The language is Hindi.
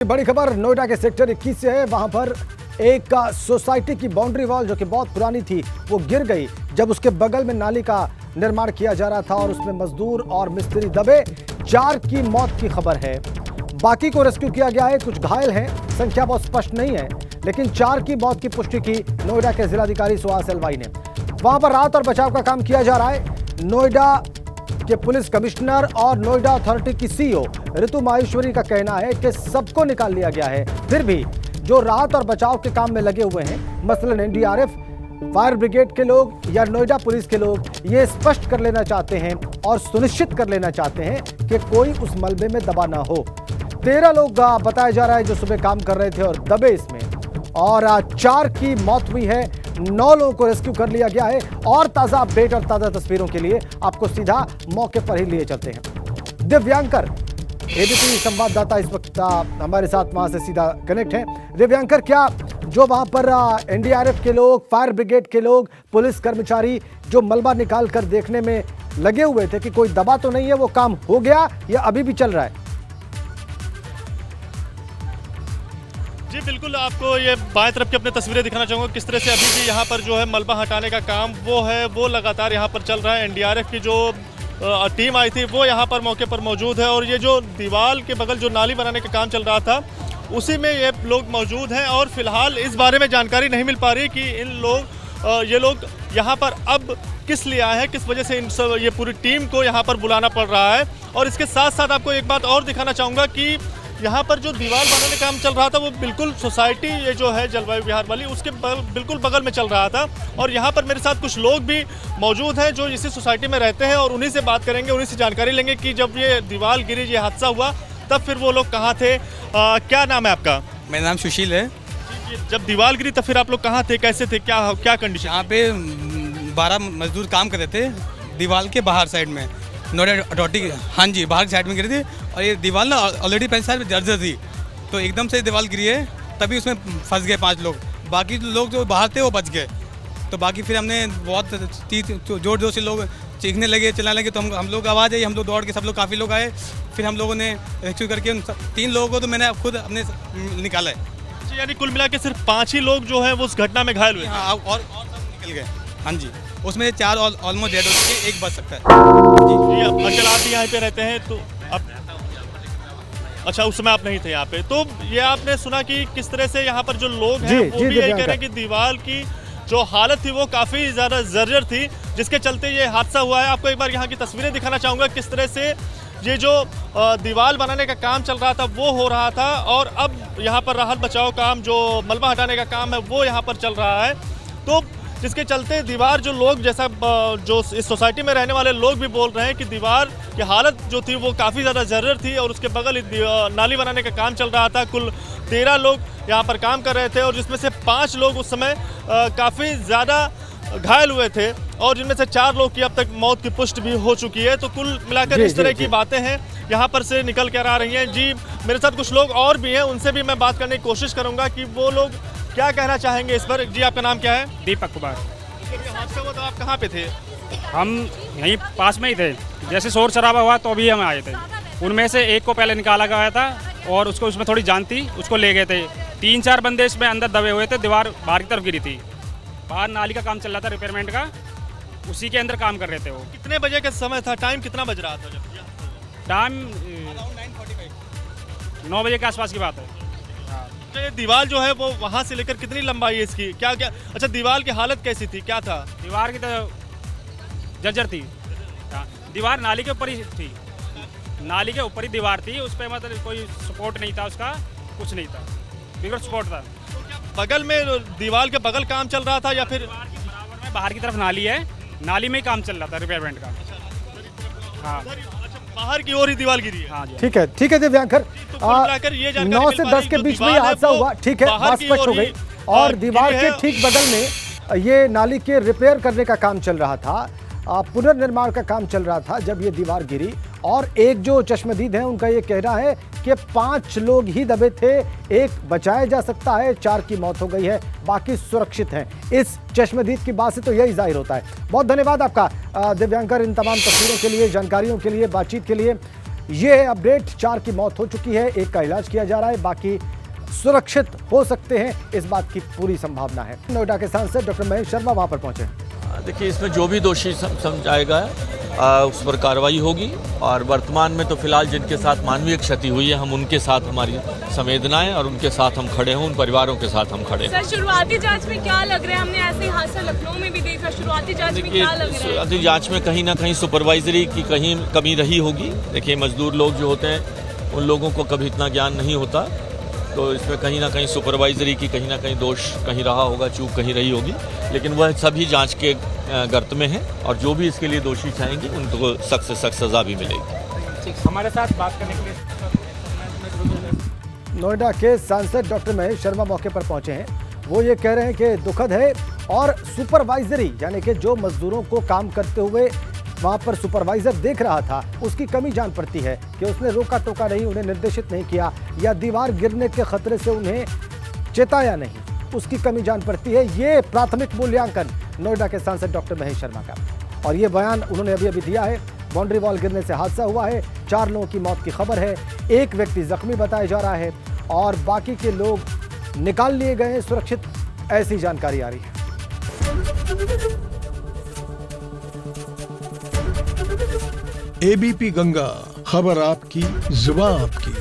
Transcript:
बड़ी खबर नोएडा के सेक्टर 21 से है। वहां पर एक सोसाइटी की बाउंड्री वॉल जो कि बहुत पुरानी थी वो गिर गई जब उसके बगल में नाली का निर्माण किया जा रहा था और उसमें मजदूर और मिस्त्री दबे। 4 की मौत की खबर है, बाकी को रेस्क्यू किया गया है, कुछ घायल हैं, संख्या बहुत स्पष्ट नहीं है, लेकिन 4 की मौत की पुष्टि की नोएडा के जिलाधिकारी सुहास एलवाई ने। वहां पर राहत और बचाव का काम किया जा रहा है। नोएडा के पुलिस कमिश्नर और नोएडा अथॉरिटी की सीईओ ऋतु माहेश्वरी का कहना है कि सबको निकाल लिया गया है, फिर भी जो राहत और बचाव के काम में लगे हुए हैं, मसलन एनडीआरएफ, फायर ब्रिगेड के लोग या नोएडा पुलिस के लोग, ये स्पष्ट कर लेना चाहते हैं और सुनिश्चित कर लेना चाहते हैं कि कोई उस मलबे में दबा ना हो। 13 लोग बताया जा रहा है जो सुबह काम कर रहे थे और दबे इसमें, और 4 की मौत हुई है, 9 लोगों को रेस्क्यू कर लिया गया है। और ताजा अपडेट और ताजा तस्वीरों के लिए आपको सीधा मौके पर ही लिए चलते हैं। दिव्यांकर एबीपी संवाददाता इस वक्त हमारे साथ वहां से सीधा कनेक्ट है। दिव्यांकर, क्या जो वहां पर एनडीआरएफ के लोग, फायर ब्रिगेड के लोग, पुलिस कर्मचारी जो मलबा निकाल कर देखने में लगे हुए थे कि कोई दबा तो नहीं है, वो काम हो गया या अभी भी चल रहा है? जी बिल्कुल, आपको ये बाएं तरफ की अपनी तस्वीरें दिखाना चाहूँगा किस तरह से अभी भी यहाँ पर जो है मलबा हटाने का काम वो लगातार यहाँ पर चल रहा है। एनडीआरएफ की जो टीम आई थी वो यहाँ पर मौके पर मौजूद है और ये जो दीवार के बगल जो नाली बनाने का काम चल रहा था उसी में ये लोग मौजूद हैं। और फिलहाल इस बारे में जानकारी नहीं मिल पा रही कि ये लोग यहाँ पर अब किस लिए आए हैं, किस वजह से ये पूरी टीम को यहाँ पर बुलाना पड़ रहा है। और इसके साथ साथ आपको एक बात और दिखाना चाहूँगा कि यहाँ पर जो दीवार बनाने का काम चल रहा था वो बिल्कुल सोसाइटी ये जो है जलवायु विहार वाली उसके बिल्कुल बगल में चल रहा था। और यहाँ पर मेरे साथ कुछ लोग भी मौजूद हैं जो इसी सोसाइटी में रहते हैं और उन्हीं से बात करेंगे, उन्हीं से जानकारी लेंगे कि जब ये दीवार गिरी, ये हादसा हुआ, तब फिर वो लोग कहाँ थे। क्या नाम है आपका? मेरा नाम सुशील है। जब दीवार गिरी तब फिर आप लोग कहाँ थे, कैसे थे, क्या कंडीशन? यहाँ पे 12 मजदूर काम कर रहे थे दीवार के बाहर साइड में, नोएडा अथॉरिटी, हाँ जी, बाहर की साइड में गिरी थी। और ये दीवार ना ऑलरेडी पहले साइड में जर्जर थी, तो एकदम से दीवार गिरी है, तभी उसमें फंस गए 5 लोग। बाकी लोग जो बाहर थे वो बच गए। तो बाकी फिर हमने बहुत जोर जोर से लोग चीखने लगे, चिल्लाने लगे, तो हम लोग आवाज़ आई, हम लोग दौड़ के सब लोग काफ़ी लोग आए। फिर हम लोगों ने रेस्क्यू करके उन 3 लोगों को तो मैंने खुद अपने निकाला है। यानी कुल मिला के सिर्फ 5 ही लोग जो है वो उस घटना में घायल हुए? हाँ, और सब निकल गए। हाँ जी, उसमें 4 ऑलमोस्ट डेड हो चुके, 1 बच सकता है। जी अंकल, आप यहाँ पे रहते हैं तो अब अच्छा, उस समय आप नहीं थे यहाँ पे, तो ये आपने सुना कि किस तरह से यहाँ पर जो लोग हैं वो भी यही कह रहे हैं कि दीवार की जो हालत थी वो काफ़ी ज़्यादा जर्जर थी, जिसके चलते ये हादसा हुआ है। आपको एक बार यहाँ की तस्वीरें दिखाना चाहूँगा किस तरह से ये जो दीवार बनाने का काम चल रहा था वो हो रहा था और अब यहाँ पर राहत बचाव काम, जो मलबा हटाने का काम है वो यहाँ पर चल रहा है। तो जिसके चलते दीवार जो लोग, जैसा जो इस सोसाइटी में रहने वाले लोग भी बोल रहे हैं कि दीवार की हालत जो थी वो काफ़ी ज़्यादा जर्जर थी और उसके बगल नाली बनाने का काम चल रहा था। कुल 13 लोग यहाँ पर काम कर रहे थे और जिसमें से 5 लोग उस समय काफ़ी ज़्यादा घायल हुए थे और जिनमें से 4 लोग की अब तक मौत की पुष्टि भी हो चुकी है। तो कुल मिलाकर इस तरह की बातें हैं यहाँ पर से निकल कर आ रही हैं। जी मेरे साथ कुछ लोग और भी हैं, उनसे भी मैं बात करने की कोशिश करूँगा कि वो लोग क्या कहना चाहेंगे इस पर। जी आपका नाम क्या है? दीपक कुमार। हादसा हुआ तो आप कहाँ पे थे? हम यहीं पास में ही थे, जैसे शोर शराबा हुआ तो अभी हम आए थे। उनमें से एक को पहले निकाला गया था और उसको उसमें थोड़ी जान थी, उसको ले गए थे। 3-4 बंदे इसमें अंदर दबे हुए थे, दीवार बाहर की तरफ गिरी थी। बाहर नाली का काम चल रहा था, रिपेयरमेंट का, उसी के अंदर काम कर रहे थे वो। कितने बजे का समय था? टाइम कितना बज रहा था जब? टाइम 9 बजे के आसपास की बात है। तो ये दीवार जो है वो वहाँ से लेकर कितनी लंबाई है इसकी, क्या क्या? अच्छा, दीवार की हालत कैसी थी, क्या था? दीवार की तो जर्जर थी। दीवार नाली के ऊपर ही थी, नाली के ऊपर ही दीवार थी, उस पर मतलब कोई सपोर्ट नहीं था, उसका कुछ नहीं था, बिल्कुल सपोर्ट था। बगल में दीवार के बगल काम चल रहा था या फिर बराबर में बाहर की तरफ नाली है, नाली में ही काम चल रहा था रिपेयरमेंट का। हाँ, बाहर की ओर ही दीवार गिरी है। हाँ जी, ठीक है दिव्यांकर, 9 से 10 के बीच में हादसा हुआ, ठीक है, बात स्पष्ट हो गई। और दीवार के ठीक बगल में ये नाली के रिपेयर करने का काम चल रहा था, पुनर्निर्माण का काम चल रहा था जब ये दीवार गिरी। और एक जो चश्मदीद है उनका ये कहना है कि 5 लोग ही दबे थे, 1 बचाया जा सकता है, 4 की मौत हो गई है, बाकी सुरक्षित हैं। इस चश्मदीद की बात से तो यही जाहिर होता है। बहुत धन्यवाद आपका दिव्यांकर, इन तमाम तस्वीरों के लिए, जानकारियों के लिए, बातचीत के लिए। ये अपडेट, 4 की मौत हो चुकी है, 1 का इलाज किया जा रहा है, बाकी सुरक्षित हो सकते हैं, इस बात की पूरी संभावना है। नोएडा के सांसद डॉक्टर महेश शर्मा वहां पर पहुंचे। देखिए, इसमें जो भी दोषी समझाएगा उस पर कार्रवाई होगी, और वर्तमान में तो फिलहाल जिनके साथ मानवीय क्षति हुई है, हम उनके साथ हमारी संवेदनाएं और उनके साथ हम खड़े हैं, उन परिवारों के साथ हम खड़े हैं। सर, शुरुआती जांच में क्या लग रहा है? हमने ऐसे ही हादसा लखनऊ में भी देखा, शुरुआती जांच में क्या लग रहा है? शुरुआती जांच में कहीं ना कहीं सुपरवाइजरी की कहीं कमी रही होगी। देखिए, मजदूर लोग जो होते हैं उन लोगों को कभी इतना ज्ञान नहीं होता, तो इसमें कहीं ना कहीं सुपरवाइजरी की कहीं ना कहीं दोष कहीं रहा होगा, चूक कहीं रही होगी, लेकिन वह सभी जांच के गर्त में है, और जो भी इसके लिए दोषी चाहेंगे उनको सख्त से सख्त सजा भी मिलेगी। हमारे साथ बात करने के लिए नोएडा के सांसद डॉक्टर महेश शर्मा मौके पर पहुंचे हैं। वो ये कह रहे हैं कि दुखद है, और सुपरवाइजरी यानी कि जो मजदूरों को काम करते हुए वहां पर सुपरवाइजर देख रहा था, उसकी कमी जान पड़ती है कि उसने रोका टोका नहीं, उन्हें निर्देशित नहीं किया, या दीवार गिरने के खतरे से उन्हें चेताया नहीं, उसकी कमी जान पड़ती है। ये प्राथमिक मूल्यांकन नोएडा के सांसद डॉक्टर महेश शर्मा का, और ये बयान उन्होंने अभी दिया है। बाउंड्री वॉल गिरने से हादसा हुआ है, 4 लोगों की मौत की खबर है, 1 व्यक्ति जख्मी बताया जा रहा है, और बाकी के लोग निकाल लिए गए हैं सुरक्षित, ऐसी जानकारी आ रही है। एबीपी गंगा, खबर आपकी, जुबान आपकी।